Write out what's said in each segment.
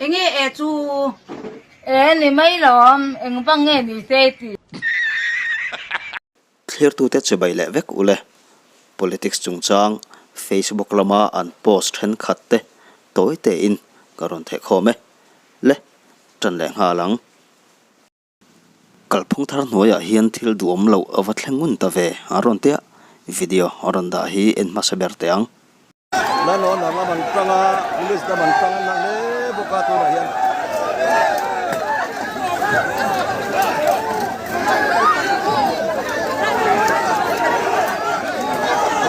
nghe chú này mấy lắm em băng nghe đi xe thì clear tu te chebai le vek ule politics chung chang Facebook lama an post hen khatte toy te in karon the khome le tran le nga lang kalphung thar noya hian thil duam lo awatlengun ta ve aron te video aron da hi en masaber teang na no na man tanga police da man tanga na le boka tu ra hian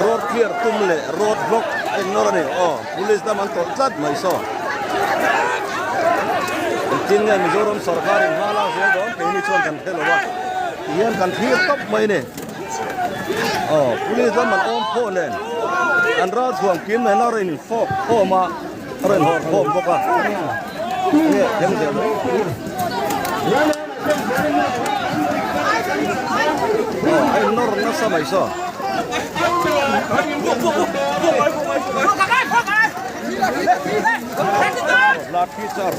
road clear tumle road block ignorani police da man to chat mai so tin nga Mizoram sarkar in hala se do peini chon kan thelo wa hian kan thir top mai ne police da man om pho len an ra chuang kim na rin pho ma ren ho boka ne dem de ai nor na sa mai so लाठी चार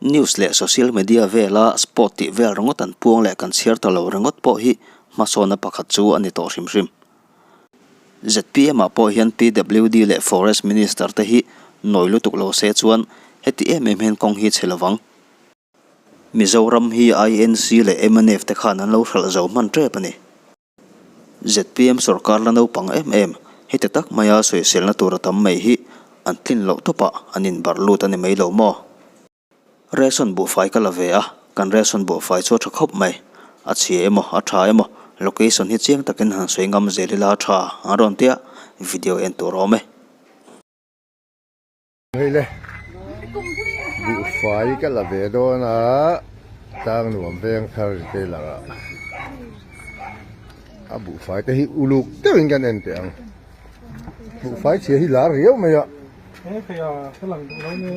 news le social media vela spot ti vel rongot an puang le kan share to lo rongot po hi masona pakhat chu ani to hrim ZPM a po hian PWD le forest minister te hi noilu tuklo se chuan heti men kong hi chelawang Mizoram hi INC le MNF te khan an lo hral zo man tre pani ZPM sarkar la no pang heti tak maya soi selna tur tam mai hi an thin lo topa anin barlut ani mai lo mo reson bu fai kala ve a kan reson bu fai cho thakop mai a chi emo a tha emo location hi chiang takin han soi ngam zelila tha aron tia video en to rome hele bu fai kala ve do na tang nuam veng thar te la a bu fai te hi uluk te win kan en te ang bu fai chi hi la riau mai a kaya lang lo ne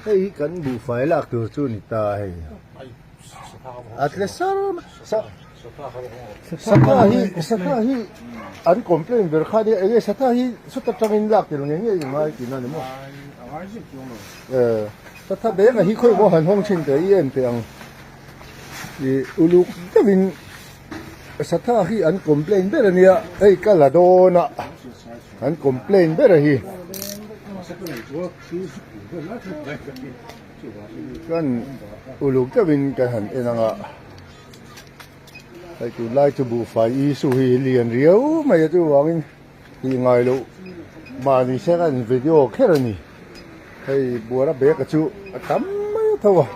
hei kan bu fai lak tu chu ni ta hei atlesar saka hi an complain ber kha de ege saka hi suta tangin lak te nge nge mai ki na ne mo saka be ga hi khoi bo han hong chin te yen te ang i uluk te win saka hi an complain ber ania ei kala do na an complain ber hi kan uluk te win ka han enanga ai tu lai tu bu fai i su hi lian riau mai tu wangin hi ngai lo ma ni se kan video kherani hei bura be ka chu tam mai thawa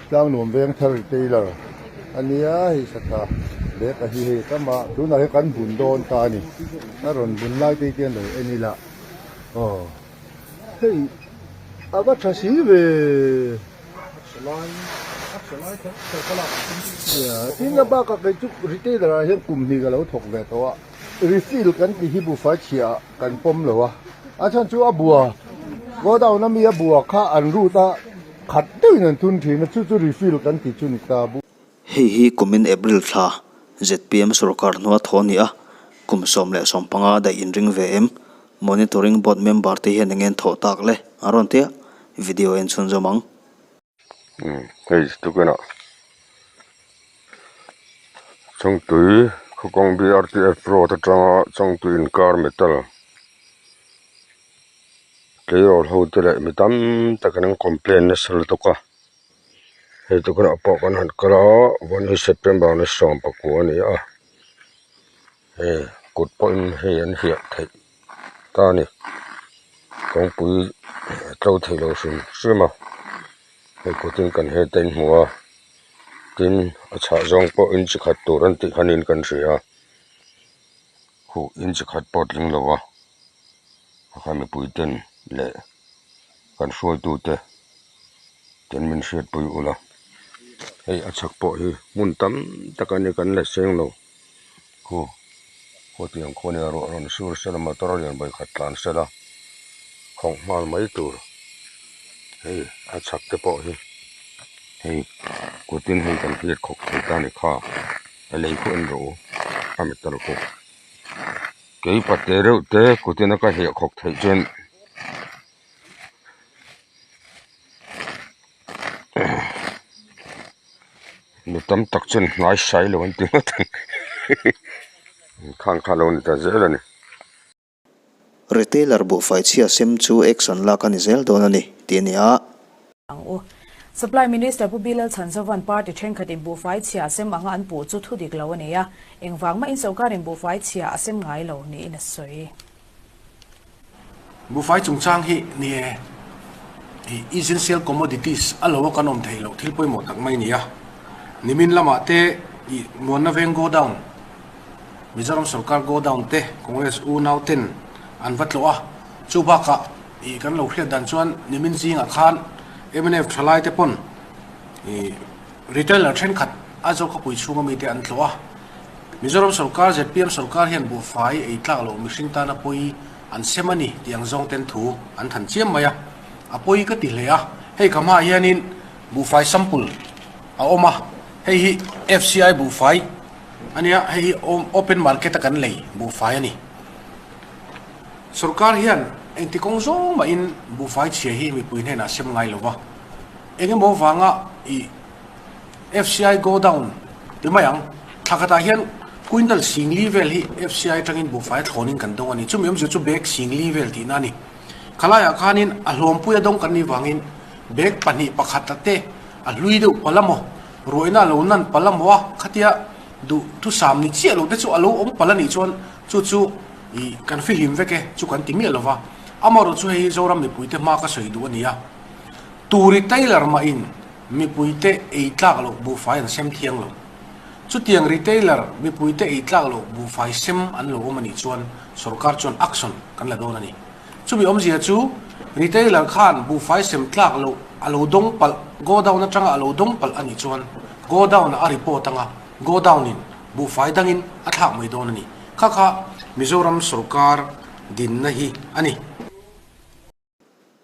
tang nuam veng thar te la ania hi saka be ka hi he kama tu na he kan bun don ta ni na ron bun lai te tian lo eni la hei aba thasi ve tin ba ka ke chu retailer a hian kum ni ga lo thok ve to a refill kan ti hi bu fa chia kan pom lo a chan chu a bua go daw na mi a bua kha an ru ta khat te nan thun thi na chu refill kan ti chu ni ta bu hi kumin April tha ZPM sarkar no thoni a kum som le som panga da in ring vm monitoring board member te hian ngen tho tak le aron te video en chun zomang hei tu kana chong tui khokong BRTF pro ta tanga chong tui in car metal keol ho te le mitam takan complain na sal to ka hei tu kana po kan han kala 1 September na som pa ko ani a hei kut point hei an hiat thai ta ni kong pui tau thei lo sun sima hei ko tin kan he ten hua tin acha zong po in chi khat tur an ti hanin kan ria hu in chi khat pot ling lo wa khan pui ten le kan shoi tu te ten min shet pui ula hei achak po hi mun tam takani kan le seng lo hu ko tiang khone ro ron sur sela motor yan bai khatlan sela khong mal mai tur hei achak te po hi hei kutin hei kan hiat khok thei ta ni kha lei khu an ro amit tar ko kei patte reu te kutin ka hi khok thei chen nu tam tak chen ngai sai lo an ti ma thang khang kha lo ni ta zela ni retailer bu fai chia sem chu action la kan zel don ani tinia Supply Minister Pubilal Chansavan Party Chenkatin bu fai chia sem anga an pu chu thudik lo ania engwang ma in sokarin bu fai chia asem ngai lo ni in soi bu fai chung chang hi ni essential commodities alo kanom thailo thilpoi mo tak mai nia nimin lama te mona veng go down Mizoram Sarkar go down te Congress u now ten an vatlo a chuba ka kan lo hriat dan chuan nimin jinga khan MNF thalai te pon retailer thren khat azo ka pui chunga mi te an thloa Mizoram Sarkar ZPM Sarkar hian bu fai ei tlak lo mihring ta na poi an semani tiang zong ten thu an than chiam maya apoi ka ti hlea hei kama hianin bu fai sample a oma hei hi FCI bu fai ania hei open market kan lei bu fai ani Sarkar hian enti kong zong ma in bu fai chia hi mi puin hena sem ngai lo wa engem bo wanga I FCI go down ti mayang thakata hian quintal sing level hi FCI tangin bu fai thonin kan dong ani chumi chu bek sing level ti nani khalaya khanin a hlom puya dong kan ni wangin bek pani pakhatate a lui do palamo roina lo nan palamo wa khatia du tu sam ni che lo te chu alo om palani chon chu I kan feel him veke chu kan timi lova amaro chu hei zoram mi puite ma ka soi du ania turi retailer ma in mi puite ei tlak lo bu fai an sem thiang lo chu tiang retailer mi puite ei tlak lo bu fai sem an lo mani chuan sarkar chon action kan la don ani chu bi om zia chu retailer khan bu fai sem tlak lo alo dong pal go down na tanga alo dong pal ani chuan go down a report anga go down in bu fai dangin athak mai don ani kha Mizoram Sarkar din na hi ani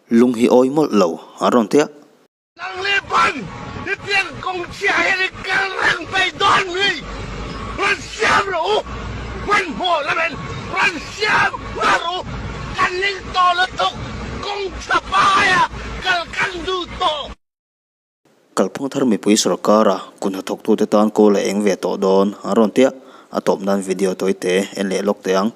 lung hi oi mol lo aron tia Nang leban di tiang kong chia ini kerang pai don ni ran siam lo wan ho la ben ran siam baru kan ning to le tok kong sapaya kal kan du to Kalphung thar mi pui sarkara kun hathok tu te tan ko le eng ve to don aron tia atop nan video toite en le lok teang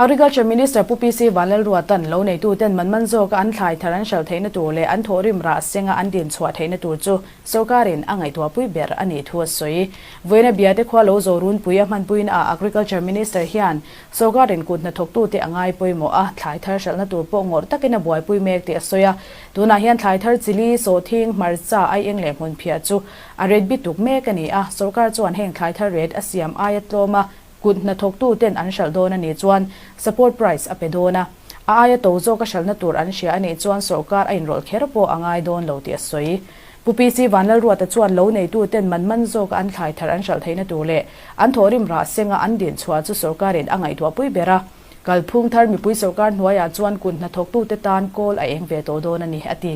Agriculture Minister Pupisi Valal Ruatan lo nei tu ten manman zo ka an thlai tharan shal theina tu le an thorim ra senga an din chhuat theina tu chu sokarin angai tu pui ber ani thu soi voina biate khwa lo zo run puya man puin a Agriculture Minister hian sokarin kut na thok tu te angai poi mo a thlai thar shal na tu po ngor takena boy pui mek te soya tuna hian thlai thar chili so thing marcha ai eng le mun phia chu a red bituk mek ani a sokar chuan heng thlai thar red asiam ayatloma kut na thok tu ten an shal don ani chuan support price apedona aya to zo ka shal na tur an shia ani chuan sarkar a inrol kher po angai don lo ti soi pupisi vanal ruata chuan lo nei tu ten manman zo ka an thlai thar an shal theina tu le an thorim ra senga an din chua chu sarkarin angai tu pui bera kalphung thar mi pui sarkar hnuaya chuan kut na thok tu te tan kol a eng ve to don ani ati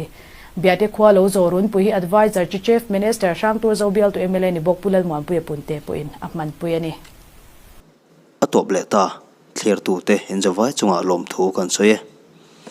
biate khwa lo zo run pui advisor chief minister shangtur zobial to MLA ni bokpulal mon pui punte puin apman pui ani atop le ta clear tu te enjawai chunga lom thu kan soye